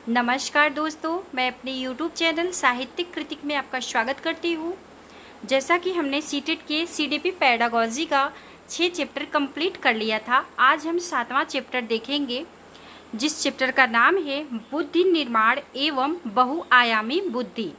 नमस्कार दोस्तों, मैं अपने YouTube चैनल साहित्यिक कृतिक में आपका स्वागत करती हूँ। जैसा कि हमने सीटेट के CDP पेडागोजी का 6 चैप्टर कंप्लीट कर लिया था, आज हम 7वां चैप्टर देखेंगे, जिस चैप्टर का नाम है बुद्धि निर्माण एवं बहुआयामी बुद्धि,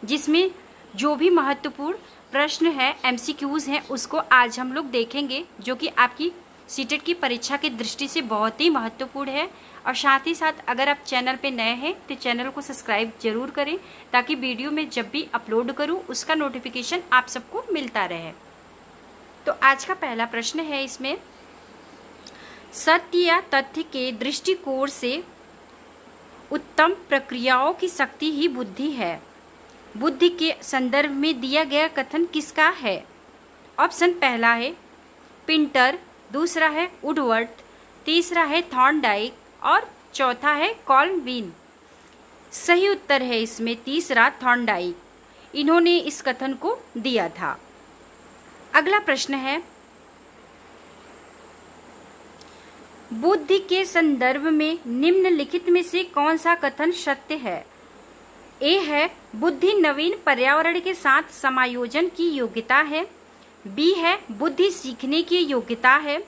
जिसमें जो भी महत्वपूर्ण प्रश्न है, MCQs हैं, उसको आज हम लोग देखेंगे, जो कि आपकी सीटेट की परीक्षा की दृष्टि से बहुत ही महत्वपूर्ण है। और साथ ही साथ अगर आप चैनल पे नए हैं तो चैनल को सब्सक्राइब जरूर करें, ताकि वीडियो में जब भी अपलोड करूं उसका नोटिफिकेशन आप सबको मिलता रहे। तो आज का पहला प्रश्न है, इसमें सत्य या तथ्य के दृष्टिकोण से उत्तम प्रक्रियाओं की शक्ति ही बुद्धि है। बुद्धि के संदर्भ में दिया गया कथन किसका है? ऑप्शन पहला है पिंटर, दूसरा है वुडवर्ड, तीसरा है थॉर्नडाइक और चौथा है कॉल्विन। सही उत्तर है इसमें तीसरा, थॉर्नडाइक। इन्होंने इस कथन को दिया था। अगला प्रश्न है, बुद्धि के संदर्भ में निम्नलिखित में से कौन सा कथन सत्य है? ए है बुद्धि नवीन पर्यावरण के साथ समायोजन की योग्यता है। बी है बुद्धि सीखने की योग्यता है।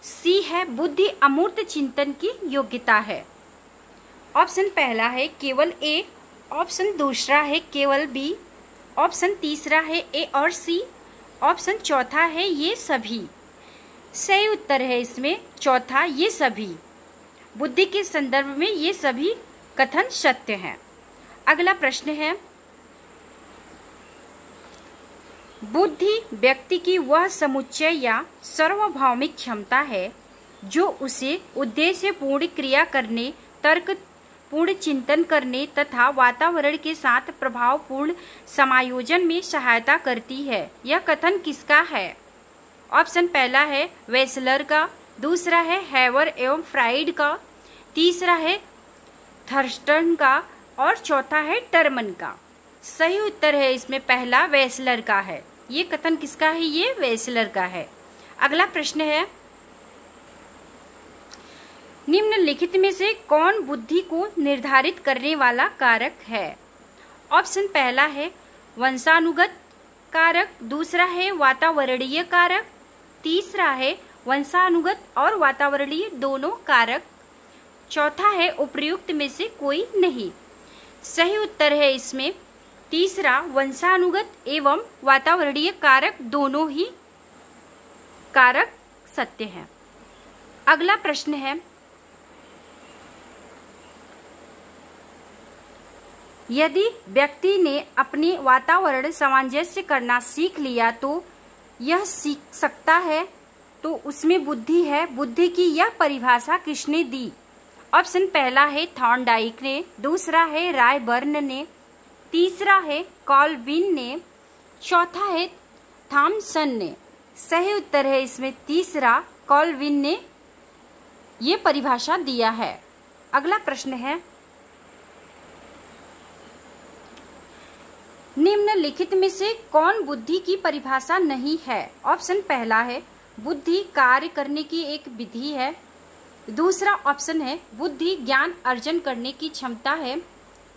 सी है बुद्धि अमूर्त चिंतन की योग्यता है। ऑप्शन पहला है केवल ए, ऑप्शन दूसरा है केवल बी, ऑप्शन तीसरा है ए और सी, ऑप्शन चौथा है ये सभी। सही उत्तर है इसमें चौथा, ये सभी। बुद्धि के संदर्भ में ये सभी कथन सत्य हैं। अगला प्रश्न है, बुद्धि व्यक्ति की वह समुच्चय या सार्वभौमिक क्षमता है जो उसे उद्देश्य पूर्ण क्रिया करने, तर्क पूर्ण चिंतन करने तथा वातावरण के साथ प्रभावपूर्ण समायोजन में सहायता करती है। यह कथन किसका है? ऑप्शन पहला है वेसलर का, दूसरा है हैवर एवं फ्राइड का, तीसरा है थर्स्टन का और चौथा है टर्मन का। सही उत्तर है इसमें पहला, वेसलर का है। ये कथन किसका है? ये वेसलर का है। अगला प्रश्न है, निम्नलिखित में से कौन बुद्धि को निर्धारित करने वाला कारक है? ऑप्शन पहला है वंशानुगत कारक, दूसरा है वातावरणीय कारक, तीसरा है वंशानुगत और वातावरणीय दोनों कारक, चौथा है उपर्युक्त में से कोई नहीं। सही उत्तर है इसमें तीसरा, वंशानुगत एवं वातावरणीय कारक दोनों ही कारक सत्य हैं। अगला प्रश्न है, यदि व्यक्ति ने अपने वातावरण सामंजस्य करना सीख लिया तो यह सीख सकता है, तो उसमें बुद्धि है। बुद्धि की यह परिभाषा किसने दी? ऑप्शन पहला है थॉर्नडाइक ने, दूसरा है रायबर्न ने, तीसरा है कॉल्विन ने, चौथा है थॉमसन ने। सही उत्तर है इसमें तीसरा, कॉल्विन ने ये परिभाषा दिया है। अगला प्रश्न है, निम्नलिखित में से कौन बुद्धि की परिभाषा नहीं है? ऑप्शन पहला है बुद्धि कार्य करने की एक विधि है, दूसरा ऑप्शन है बुद्धि ज्ञान अर्जन करने की क्षमता है,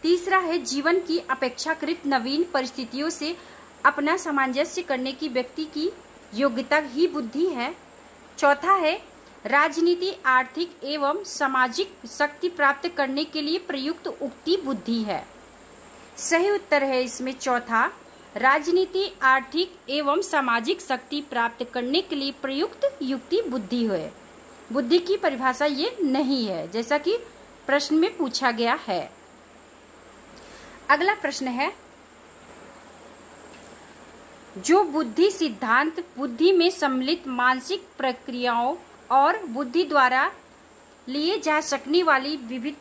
तीसरा है जीवन की अपेक्षाकृत नवीन परिस्थितियों से अपना सामंजस्य करने की व्यक्ति की योग्यता ही बुद्धि है, चौथा है राजनीति, आर्थिक एवं सामाजिक शक्ति प्राप्त करने के लिए प्रयुक्त उक्ति बुद्धि है। सही उत्तर है इसमें चौथा, राजनीति, आर्थिक एवं सामाजिक शक्ति प्राप्त करने के लिए प्रयुक्त युक्ति बुद्धि है। बुद्धि की परिभाषा ये नहीं है, जैसा कि प्रश्न में पूछा गया है। अगला प्रश्न है, जो बुद्धि सिद्धांत बुद्धि में सम्मिलित मानसिक प्रक्रियाओं और बुद्धि द्वारा लिए जा सकने वाली विविध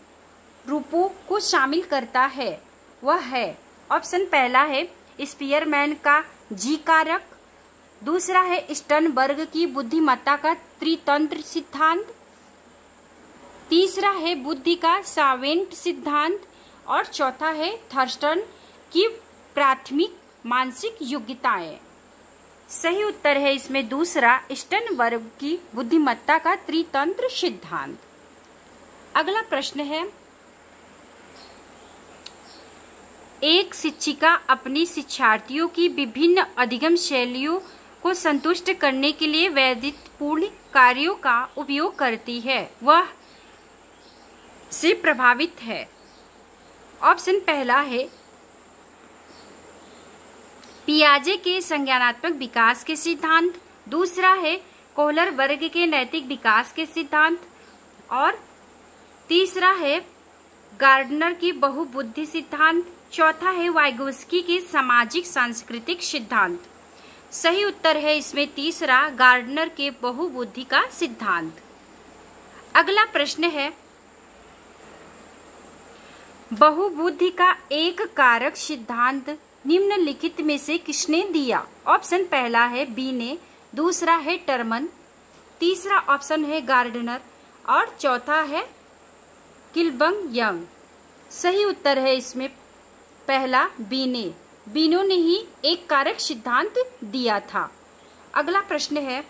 रूपों को शामिल करता है, वह है। ऑप्शन पहला है स्पीयरमैन का जी कारक, दूसरा है स्टर्नबर्ग की बुद्धिमत्ता का त्रितंत्र सिद्धांत, तीसरा है बुद्धि का सावेंट सिद्धांत और चौथा है थर्स्टन की प्राथमिक मानसिक योग्यताएं। सही उत्तर है इसमें दूसरा, स्टर्नबर्ग की बुद्धिमत्ता का त्रितंत्र सिद्धांत। अगला प्रश्न है, एक शिक्षिका अपनी शिक्षार्थियों की विभिन्न अधिगम शैलियों को संतुष्ट करने के लिए वैविध्यपूर्ण कार्यों का उपयोग करती है, वह से प्रभावित है। ऑप्शन पहला है पियाजे के संज्ञानात्मक विकास के सिद्धांत, दूसरा है कोहलर वर्ग के नैतिक विकास के सिद्धांत, और तीसरा है गार्डनर की बहुबुद्धि सिद्धांत, चौथा है वाइगोस्की के सामाजिक सांस्कृतिक सिद्धांत। सही उत्तर है इसमें तीसरा, गार्डनर के बहुबुद्धि का सिद्धांत। अगला प्रश्न है बहुबुद्धि का एक कारक सिद्धांत निम्नलिखित में से किसने दिया? ऑप्शन पहला है बी ने, दूसरा है टर्मन, तीसरा ऑप्शन है गार्डनर और चौथा है किलबंग यंग। सही उत्तर है इसमें पहला बी ने, बीनो ने ही एक कारक सिद्धांत दिया था। अगला प्रश्न है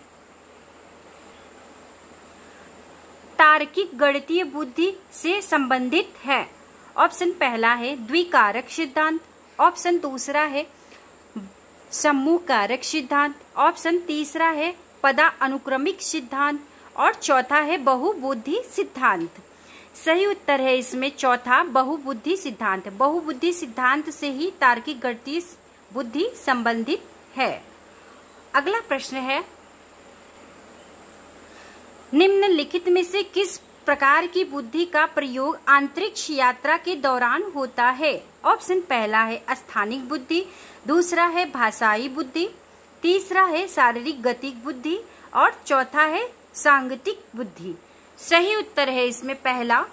तार्किक गणितीय बुद्धि से संबंधित है। ऑप्शन पहला है द्विकारक सिद्धांत, ऑप्शन दूसरा है समूह कारक सिद्धांत, ऑप्शन तीसरा है पदानुक्रमिक सिद्धांत और चौथा है बहुबुद्धि सिद्धांत। सही उत्तर है इसमें चौथा, बहुबुद्धि सिद्धांत। बहुबुद्धि सिद्धांत से ही तार्किक गणितीय बुद्धि संबंधित है। अगला प्रश्न है निम्नलिखित में से किस प्रकार की बुद्धि का प्रयोग अंतरिक्ष यात्रा के दौरान होता है? ऑप्शन पहला है स्थानिक बुद्धि, दूसरा है भाषाई बुद्धि, तीसरा है शारीरिक गतिक बुद्धि और चौथा है सांगतिक बुद्धि। सही उत्तर है इसमें पहला,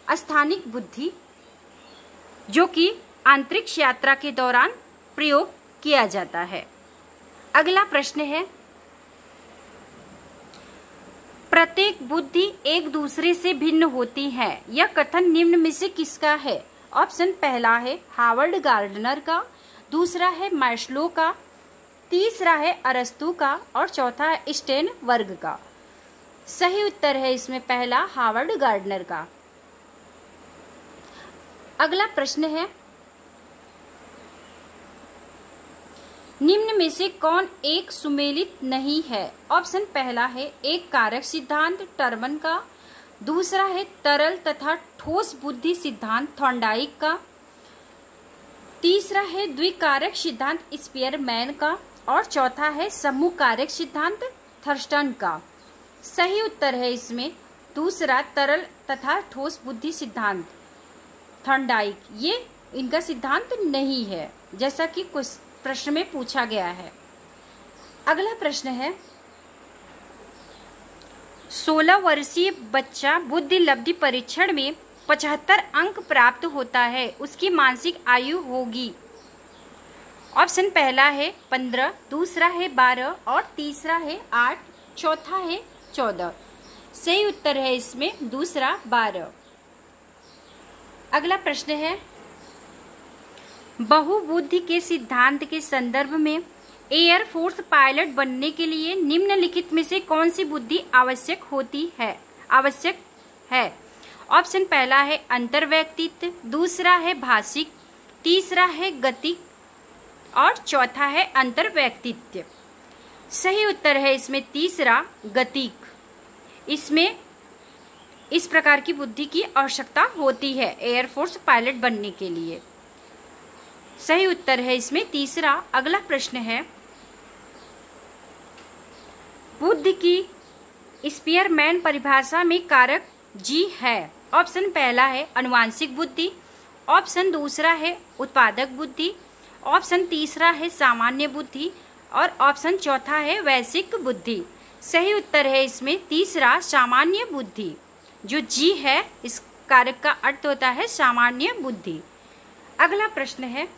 स्थानिक बुद्धि, जो कि अंतरिक्ष यात्रा के दौरान प्रयोग किया जाता है। अगला प्रश्न है प्रत्येक बुद्धि एक दूसरे से भिन्न होती है, यह कथन निम्न में से किसका है? ऑप्शन पहला है हावर्ड गार्डनर का, दूसरा है मैस्लो का, तीसरा है अरस्तु का और चौथा है स्टेनबर्ग का। सही उत्तर है इसमें पहला, हावर्ड गार्डनर का। अगला प्रश्न है निम्न में से कौन एक सुमेलित नहीं है? ऑप्शन पहला है एक कारक सिद्धांत टर्मन का, दूसरा है तरल तथा ठोस बुद्धि सिद्धांत थॉर्नडाइक का, तीसरा है द्विकारक सिद्धांत स्पीयरमैन का और चौथा है समूह कारक सिद्धांत थर्स्टन का। सही उत्तर है इसमें दूसरा, तरल तथा ठोस बुद्धि सिद्धांत थॉर्नडाइक। ये इनका सिद्धांत नहीं है, जैसा कि कुछ प्रश्न में पूछा गया है। अगला प्रश्न है 16 वर्षीय बच्चा बुद्धि लब्धि परीक्षण में 75 अंक प्राप्त होता है, उसकी मानसिक आयु होगी। ऑप्शन पहला है 15, दूसरा है 12 और तीसरा है 8, चौथा है 14। सही उत्तर है इसमें दूसरा 12। अगला प्रश्न है बहुबुद्धि के सिद्धांत के संदर्भ में एयरफोर्स पायलट बनने के लिए निम्नलिखित में से कौन सी बुद्धि आवश्यक है? ऑप्शन पहला है अंतर्वैयक्तिक, दूसरा है भाषिक, तीसरा है गतिक और चौथा है अंतर्वैयक्तिक। सही उत्तर है इसमें तीसरा, गतिक। इसमें इस प्रकार की बुद्धि की आवश्यकता होती है एयरफोर्स पायलट बनने के लिए। सही उत्तर है इसमें तीसरा। अगला प्रश्न है बुद्धि की स्पीयरमैन परिभाषा में कारक जी है। ऑप्शन पहला है अनुवांशिक बुद्धि, ऑप्शन दूसरा है उत्पादक बुद्धि, ऑप्शन तीसरा है सामान्य बुद्धि और ऑप्शन चौथा है वैश्विक बुद्धि। सही उत्तर है इसमें तीसरा, सामान्य बुद्धि। जो जी है इस कारक का अर्थ होता है सामान्य बुद्धि। अगला प्रश्न है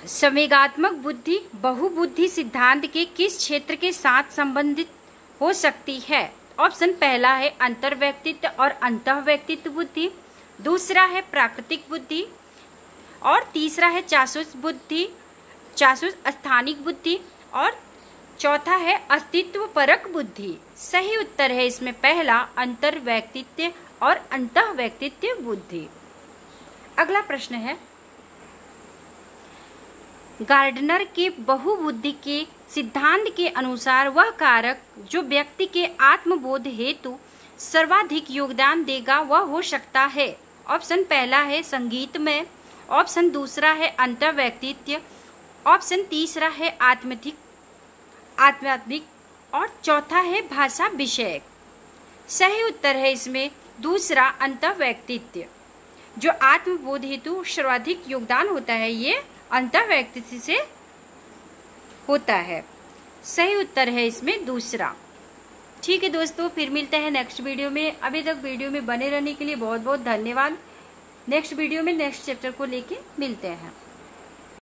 संवेगात्मक बुद्धि बहुबुद्धि सिद्धांत के किस क्षेत्र के साथ संबंधित हो सकती है? ऑप्शन पहला है अंतर्वैयक्तिक और अंतःवैयक्तिक बुद्धि, दूसरा है प्राकृतिक बुद्धि और तीसरा है चाक्षुष स्थानिक बुद्धि और चौथा है अस्तित्वपरक बुद्धि। सही उत्तर है इसमें पहला, अंतर्व्यक्तित्व और अंतःव्यक्तित्व बुद्धि। अगला प्रश्न है, गार्डनर के बहुबुद्धि के सिद्धांत के अनुसार वह कारक जो व्यक्ति के आत्मबोध हेतु सर्वाधिक योगदान देगा वह हो सकता है। ऑप्शन पहला है संगीत में, ऑप्शन दूसरा है अंतर्व्यक्तित्व, ऑप्शन तीसरा है आध्यात्मिक और चौथा है भाषा विषयक। सही उत्तर है इसमें दूसरा, अंतर्व्यक्तित्व। जो आत्मबोध हेतु सर्वाधिक योगदान होता है ये अंतर्व्यक्तित्व से होता है। सही उत्तर है इसमें दूसरा। ठीक है दोस्तों, फिर मिलते हैं नेक्स्ट वीडियो में। अभी तक वीडियो में बने रहने के लिए बहुत बहुत धन्यवाद। नेक्स्ट वीडियो में नेक्स्ट चैप्टर को लेके मिलते हैं।